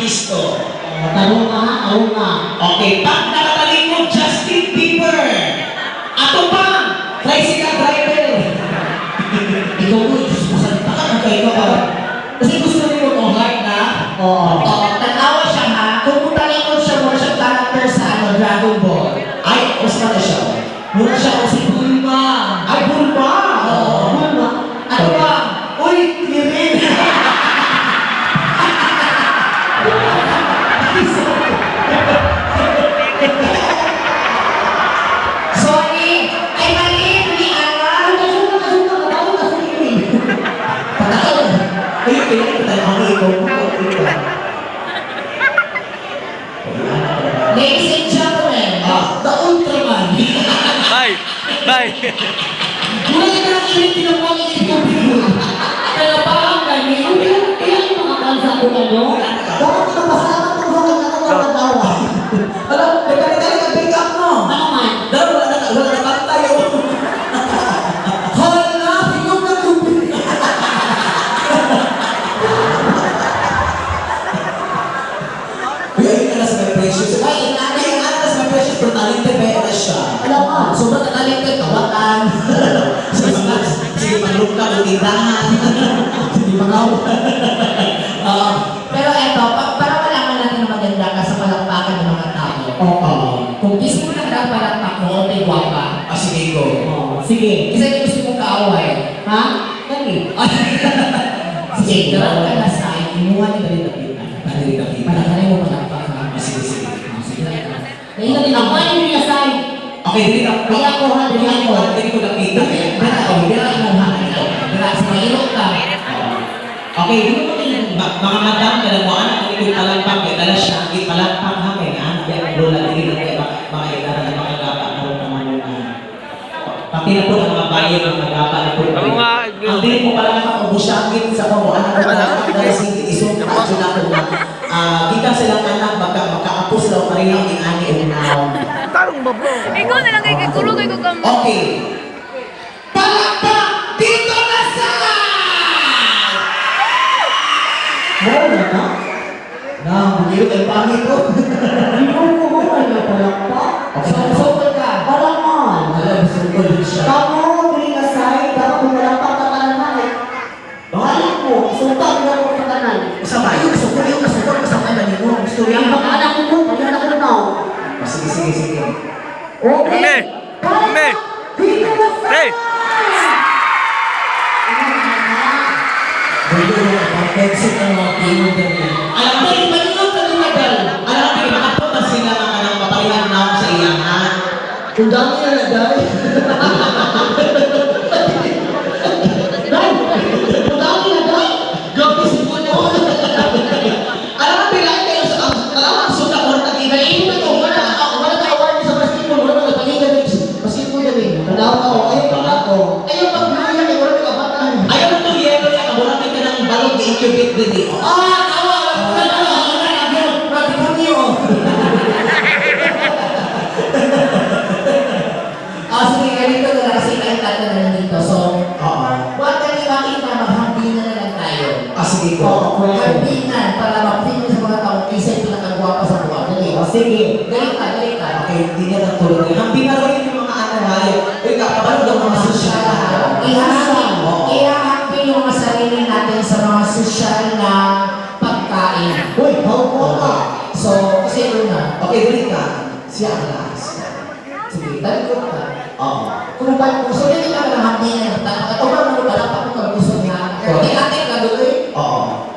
artisto? Tanong ka ha, tanong ka. Okay, pag nakatalikod, Justin Bieber. Ato pa, tricycle driver. Ikaw mo, Diyos, masalita ka ng kayo ka. Kasi gusto niyo mag-hard na. Oo. Tanawa siya ha, kung talikod siya, muna siya character sa Dragon Ball. Ay, mas na siya. Muna siya si Bulma. Ay, Bulma! Oo, Bulma. Ano ba? Uy, Kirin! Sorry! Ay, mali! Hindi alam! Kasuka, bawal ka sa kiling. Patakaw! Ay, pinakita tayo ang ikaw mo. Ladies and gentlemen, the Ultraman. Bye! Bye! Mula na ang ilang tinamangin ito bigla. Kaya parang ganyan, kaya yung mga kansa ko na no? Bakit napasama ko ba na nakakatawa? Alam, nagkakita ka pick up no? Ano man? Dahil wala na tayo. Hala, ikaw na lupi. Uy, ayun ka na sa may precious. Ay, ayun ka na sa may precious, pero talented ba na siya? Alam ka? Sobrang talented, kawatan. Sige, manlog ka, utindahan. Sige, mangaw. Pero eto, para malaman natin na maganda ka sa palakpakan ng mga tao. Oo. Kung gusto mo na palakpak mo, okay, guwapa. Sige, go. Sige. Kasi hindi gusto mong kaaway. Ha? Kani? Sige, dapat ka na sa inuha ni Balita-Pita. Balita-Pita. Palakarin mo palakpak ha. Sige, sige. Sige lang ka. Kaya din ako ay hindi nasay. Okay, dili na. Kaya ko ha, dili ako. Dili ko nakita. Dara ko, dara mo ha. Dara sa mahirap ka. Okay, dili mo mga madam na lang mo anak kung ito'y palagpag, kaya dala siya, hindi palagpag ha, kaya anak yan, lola, dili na kaya mga edara na makagapa na rin naman yung pati na po ng mga bayan ng nagapa na po. Ako nga, Ang dili mo palagpag, ubusagin sa pamo, anak ko palagpag, dahil sige, isong kaso na ko na, kita silang anak, magka-apos sila, marilang din ani unaw. Tarong ba bro? Ikaw na lang kay kulog kay ko kamo. Okay. Palakpak dito na sa Wala na? bugiro ay pangit ko. Hindi ko wala na palakpak. So ka. Paraman. Alam, sungkol din siya. Kamu, bring aside, dapat kung malakpak ka kanan eh. Alam mo, sultan na ako sa kanan. Kasama yun, kasukol, kasama na niyo. Gusto Ang yan. mga anak ko mo, pag anak ko na now. Sige, sige, sige. Okay. Ame! Ame! Bring aside! Hey! Buto mo, pag-exit ang mga pinong ganyan. Alam mo, ibalilog ka nung madal. Alam mo, makapot na sila ka ng paparihan na ako sa iyangan. Kung dami na na, dahil. Dahil, kung dami na, dahil. Gabi si Puno. Alam mo, pilay kayo sa alam mo, suka ko na iba. Ito na to, wala ka award sa basketball, wala ka nagpaligan ng basketball na rin. Tanaw ka, ayaw pa ako. Ayaw pag bluya, ay wala ka kabatan. Ayaw mo itong yelo niya, kabulatin ka ng balong i-incubate din eh. Tawa! Sige, ganito na lang kasi kayo tatlo na lang dito. So, Oo. huwag ka niyo makita, maghambinan na lang tayo. Sige ko. Oo, hambinan para mapili sa mga tao isa yung pinakagwapa sa buwan. Dali. Sige. Dali ka, dali ka. Okay, hindi niya natulog. Ang pinaraw yung mga ano hayo. Uy, kapabalo daw mga sosyal. Ihahampi yung mga sarili natin sa mga sosyal na pagkain. Uy, hawak ka. So, kasi una, Okay, dali ka. Siya ang last. sige, talikod ka. Oo. Kung ba, gusto niya ka ng hambinan, ito ba mo pala pa kung gusto niya? Ate ka doon eh. Oo.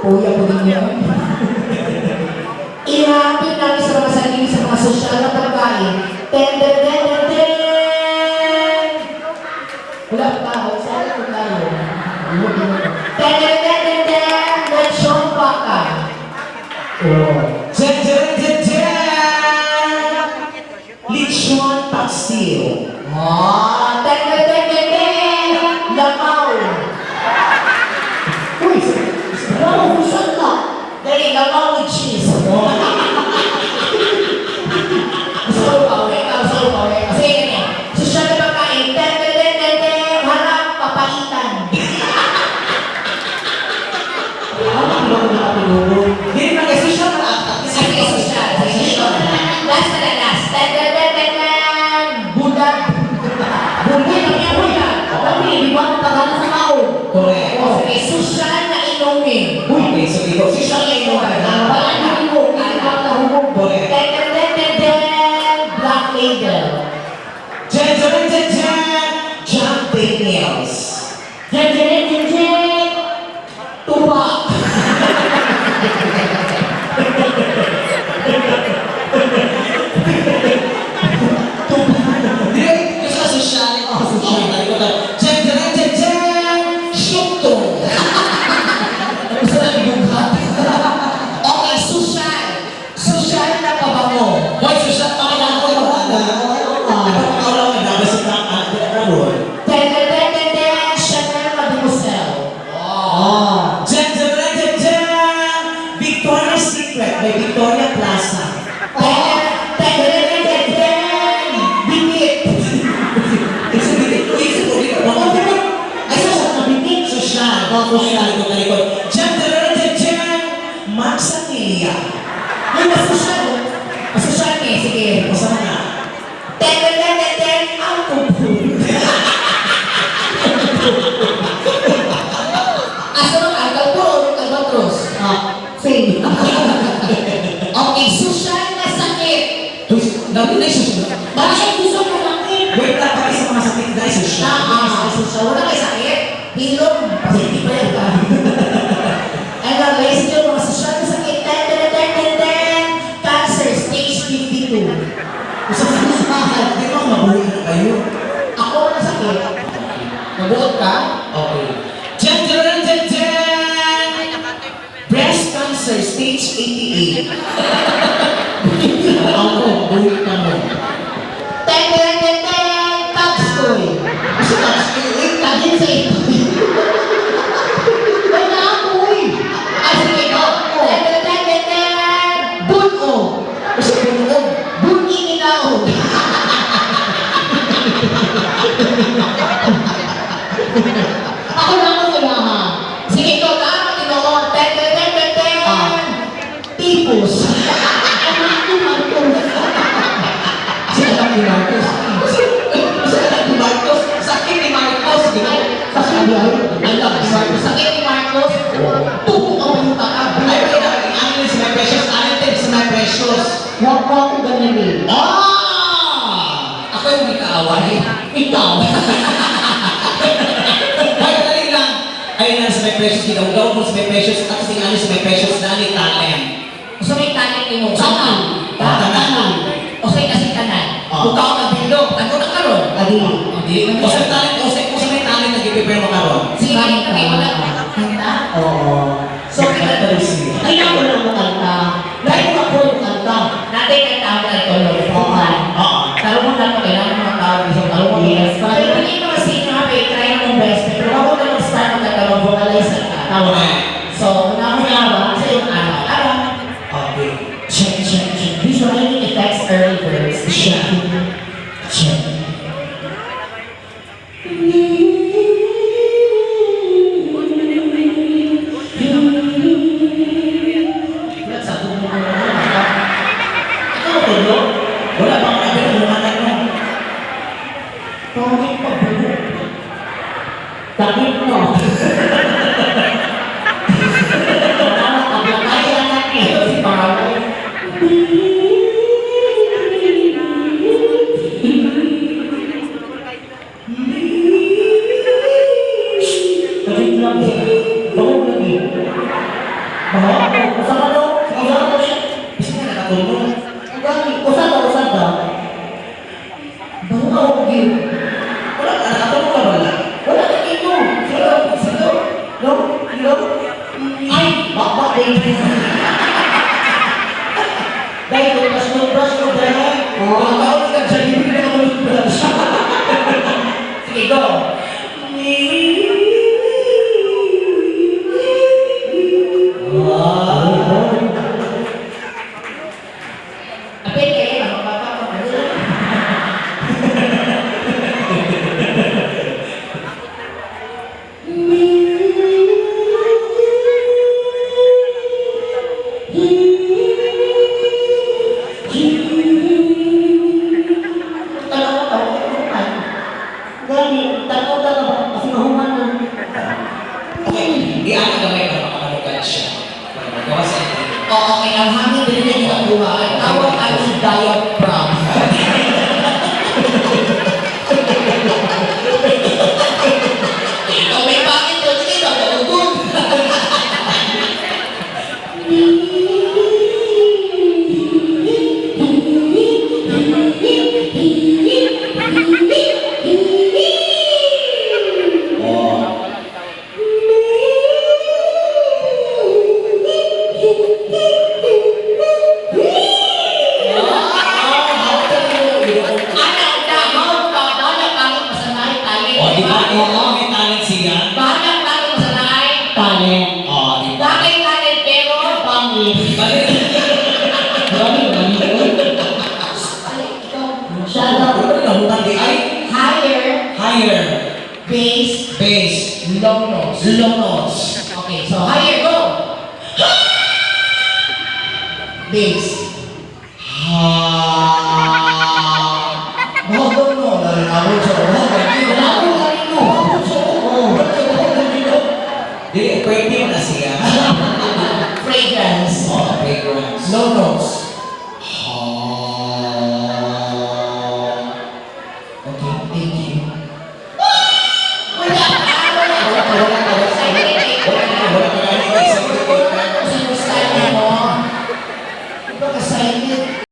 Puya ko din yun. Ihahampi natin sa mga sarili sa mga sosyal na pagkain. Ten, ten, ten, ten, ten! Wala pa, saan ko tayo? Ten, ten, ten, ten, ten! Let's show baka. Jen, jen, jen, jen! Lechon Paksiw. Ten, ten, ten, ten, ten! Lamaw! Uy, wala ko saan ka. Dali, lamaw with cheese. Gusto ko pa, okay? Gusto ko pa, okay? Kasi ganyan. Sosyal na pagkain. Ten, ten, ten, ten, ten! Harap, papaitan. Hindi na kasi siya Sige, social ito. Parang hindi ko, hindi ko nahubog. Correct. Ten, ten, ten, ten, ten. Black Label. Jen, Jen, Jen, Jen. Jack Daniels. Jen, jen, jen, jen. Tupac. Hindi, kasi sa social ito. Social. Jen, Jen, Jen, Jen. Shukto. Gusto na ibughat. Okay, social. Social na pabango. Hoy, social pa kaya ako yung bahala. Ikaw lang ang nabas sa Ramon. Ten, ten, ten, ten, ten. Chanel Mademoiselle. Jen, Jen, Jen, Jen, Jen. Victoria's Secret by Victoria Plaza. Ten, ten, ten, ten, ten, ten. Bingit. Ay, social na bitin. Social. Social. Talikod. Jen, Jen, Jen, Jen. Max Amelia. Yung masocial. Masocial niya. Sige. Masama na. Ten, ten, ten, ten, ten. Ang kumpul. Asa mo ka? Kalpuro. Kalbatros. Same. Okay, social na sakit. Dami na yung social. Bakit gusto mo sakit? Wait lang pa sa mga sakit guys. Social. Social. Wala kayo sakit. Hilom. Hindi pa yan ka. Ano, guys, yung mga social na sakit. Ten, ten, ten, ten, ten. Cancer, stage 52. Gusto ko sa di ba mabuhay na kayo? Ako na sakit. Nabuot ka? Okay. Jen, Jen, Jen, Jen. Breast cancer stage 88. Ako, buhay ka mo. Ten, ten, ten, ten. Tapstoy. Kasi tapos Kagin sa ito. Wala ako eh. Ah, sige, go. Ten, ten, ten, ten, ten. Buno. kasi bunuog. Buni ninaog. Ako na ako wala ha. Sige, go. Tama, tinoo. Ten, ten, ten, ten, ten. Tipos. Ano ito, Marcos? Si anak ni Marcos. Si anak ni Marcos. Sakit ni Marcos. Di ba? Sasabi ay, Anak ni Marcos. Sakit ni Marcos. Tupo ka mo yung taka. Ay, wait lang. Ang ano si My Precious. Talented si My Precious. huwag ko ako ganyan eh. Ako yung hindi kaaway. Ikaw. Ay, dali lang. Ayun lang si My Precious. Ginaw-gaw mo si My Precious. At si ano si My Precious. Dali talent. So may talent ni mo. Kanan. Kanan. O say kasi kanan. Oh. Bukaw ka bilog. Ano na karon? Adi. Hindi. O sa talent. O sa may talent nag-prepare mo karon. Sige, kami mo lang kanta. Oo. So, Kanta rin siya. Kaya ko lang makanta. Dahil ko ako yung kanta. natin kay tao na ito. Oo. Oo. Taro mo na ito. Kailangan mga tao. Isang taro mo. Yes, Pero hindi naman sino ha. Try mo mong best. Pero bago ka mag-start mag-vocalize ka. Correct. So, una ko na sa yung araw-araw. Okay. Check, check, check. Visualizing effects early verse. Check. Check. Sa tubo mo na. Ano to, no? Wala bang kami ng lumanan mo? Pangit pa bulo. Takip mo. Ablatay lang natin. Ito si Paolo. Takip lang siya. Bakit lagi? Bakit? Usa ka daw? Usa ka daw siya? Kasi nga nakatulong. Ang gani. Usa ka, usa ka. Bakit ako gil? Wala ka, nakatulong ka wala. Wala ka ito. Sino? Sino? No? No? Ay! Bakbak din. Dahil ko, brush ko dahil. Wala ka, wala ka, dyan, hindi na ako mag-brush. Sige, go. Apit kayo. Magpapapapalo. Gani, takot ka ba? Kasi mahuman na. Okay, iaan ka may kapakalugan siya. okay, ang hangin din na ginagawa ay tawag ay si diaphragm. Ikaw may bakit doon, sige, nag-uugod. Anak dahon ka, banyak bakit masanay tayo. O, di ba? Oo, may talent siya. Banyak bakit masanay. Talent. O, di ba? Bakit natin pero pangit. Grabe, mali ko. Shout out. Ano nahutan di ay? Higher, Higher. bass, Bass. low notes. Low notes. Okay, so higher, go! Bass.